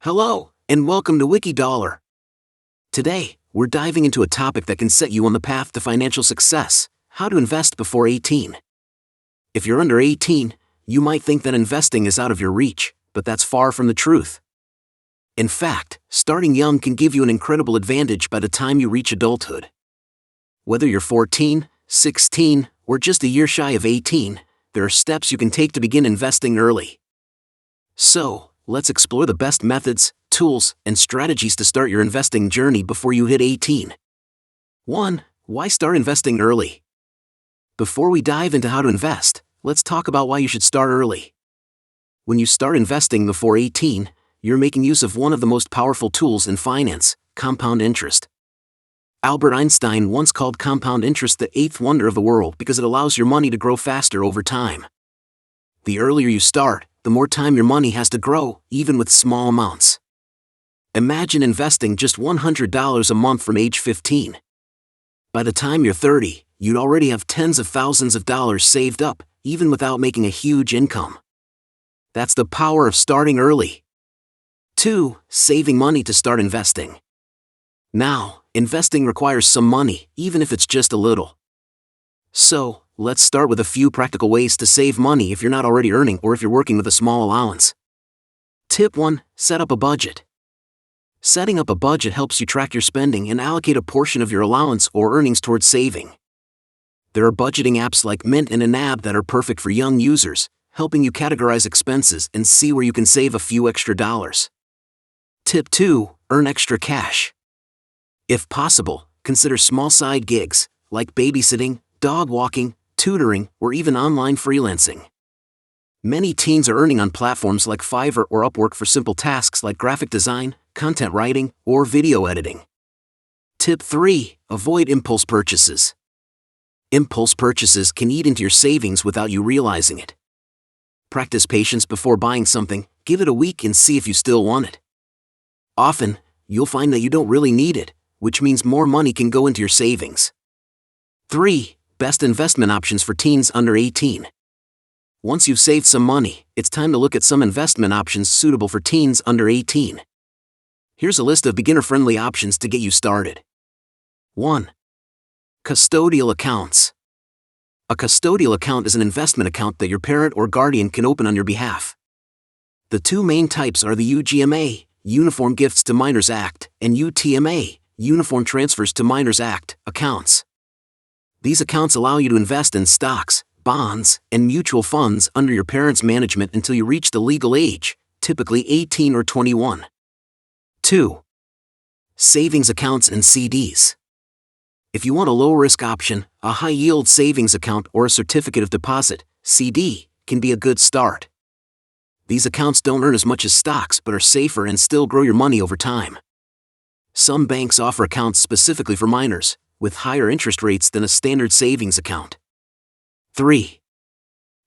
Hello, and welcome to Wiki Dolla. Today, we're diving into a topic that can set you on the path to financial success: how to invest before 18. If you're under 18, you might think that investing is out of your reach, but that's far from the truth. In fact, starting young can give you an incredible advantage by the time you reach adulthood. Whether you're 14, 16, or just a year shy of 18, there are steps you can take to begin investing early. So, let's explore the best methods, tools, and strategies to start your investing journey before you hit 18. 1. Why start investing early? Before we dive into how to invest, let's talk about why you should start early. When you start investing before 18, you're making use of one of the most powerful tools in finance: compound interest. Albert Einstein once called compound interest the eighth wonder of the world because it allows your money to grow faster over time. The earlier you start, the more time your money has to grow, even with small amounts. Imagine investing just $100 a month from age 15. By the time you're 30, you'd already have tens of thousands of dollars saved up, even without making a huge income. That's the power of starting early. 2. Saving money to start investing. Now, investing requires some money, even if it's just a little. So, let's start with a few practical ways to save money if you're not already earning or if you're working with a small allowance. Tip 1. Set up a budget. Setting up a budget helps you track your spending and allocate a portion of your allowance or earnings towards saving. There are budgeting apps like Mint and Anab that are perfect for young users, helping you categorize expenses and see where you can save a few extra dollars. Tip 2. Earn extra cash. If possible, consider small side gigs, like babysitting, dog walking, tutoring, or even online freelancing. Many teens are earning on platforms like Fiverr or Upwork for simple tasks like graphic design, content writing, or video editing. Tip 3. Avoid impulse purchases. Impulse purchases can eat into your savings without you realizing it. Practice patience before buying something, give it a week and see if you still want it. Often, you'll find that you don't really need it, which means more money can go into your savings. 3. Best investment options for teens under 18. Once you've saved some money, it's time to look at some investment options suitable for teens under 18. Here's a list of beginner-friendly options to get you started. 1. Custodial accounts. A custodial account is an investment account that your parent or guardian can open on your behalf. The two main types are the UGMA, Uniform Gifts to Minors Act, and UTMA, Uniform Transfers to Minors Act, accounts. These accounts allow you to invest in stocks, bonds, and mutual funds under your parents' management until you reach the legal age, typically 18 or 21. 2. Savings accounts and CDs. If you want a low-risk option, a high-yield savings account or a certificate of deposit, CD, can be a good start. These accounts don't earn as much as stocks but are safer and still grow your money over time. Some banks offer accounts specifically for minors, with higher interest rates than a standard savings account. 3.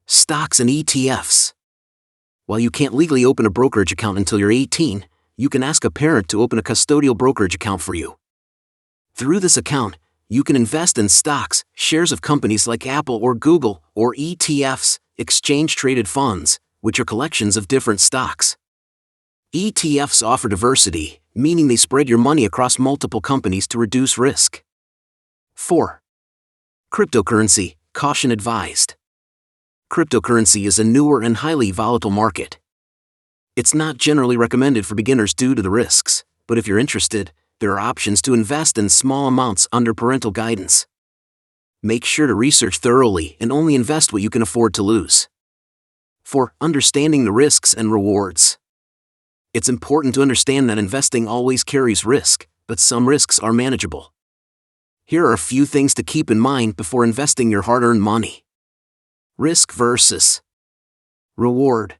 Stocks and ETFs. While you can't legally open a brokerage account until you're 18, you can ask a parent to open a custodial brokerage account for you. Through this account, you can invest in stocks, shares of companies like Apple or Google, or ETFs, exchange-traded funds, which are collections of different stocks. ETFs offer diversity, meaning they spread your money across multiple companies to reduce risk. 4. Cryptocurrency, caution advised. Cryptocurrency is a newer and highly volatile market. It's not generally recommended for beginners due to the risks, but if you're interested, there are options to invest in small amounts under parental guidance. Make sure to research thoroughly and only invest what you can afford to lose. 4. Understanding the risks and rewards. It's important to understand that investing always carries risk, but some risks are manageable. Here are a few things to keep in mind before investing your hard-earned money. Risk versus reward.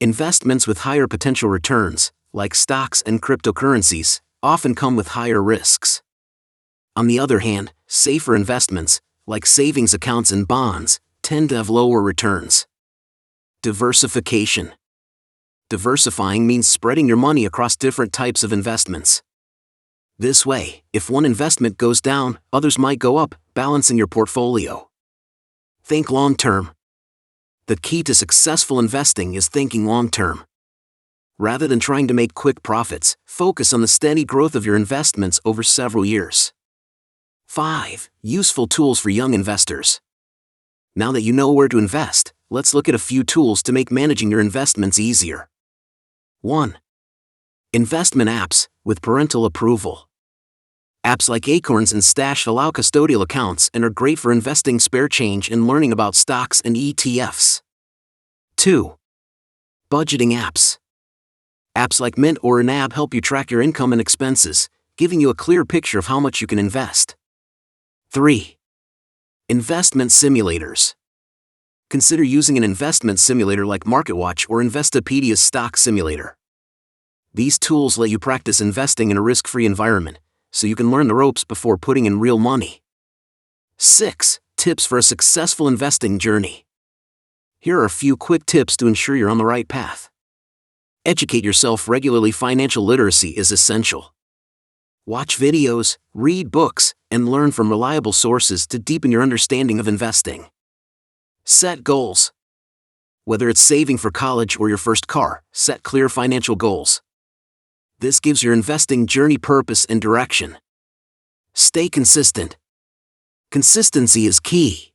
Investments with higher potential returns, like stocks and cryptocurrencies, often come with higher risks. On the other hand, safer investments, like savings accounts and bonds, tend to have lower returns. Diversification. Diversifying means spreading your money across different types of investments. This way, if one investment goes down, others might go up, balancing your portfolio. Think long-term. The key to successful investing is thinking long-term. Rather than trying to make quick profits, focus on the steady growth of your investments over several years. 5. Useful tools for young investors. Now that you know where to invest, let's look at a few tools to make managing your investments easier. 1. Investment apps with parental approval. Apps like Acorns and Stash allow custodial accounts and are great for investing spare change and learning about stocks and ETFs. 2. Budgeting apps. Apps like Mint or NAB help you track your income and expenses, giving you a clear picture of how much you can invest. 3. Investment simulators. Consider using an investment simulator like MarketWatch or Investopedia's stock simulator. These tools let you practice investing in a risk-free environment, so you can learn the ropes before putting in real money. 6. Tips for a successful investing journey. Here are a few quick tips to ensure you're on the right path. Educate yourself regularly. Financial literacy is essential. Watch videos, read books, and learn from reliable sources to deepen your understanding of investing. Set goals. Whether it's saving for college or your first car, set clear financial goals. This gives your investing journey purpose and direction. Stay consistent. Consistency is key.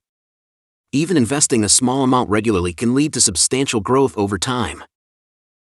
Even investing a small amount regularly can lead to substantial growth over time.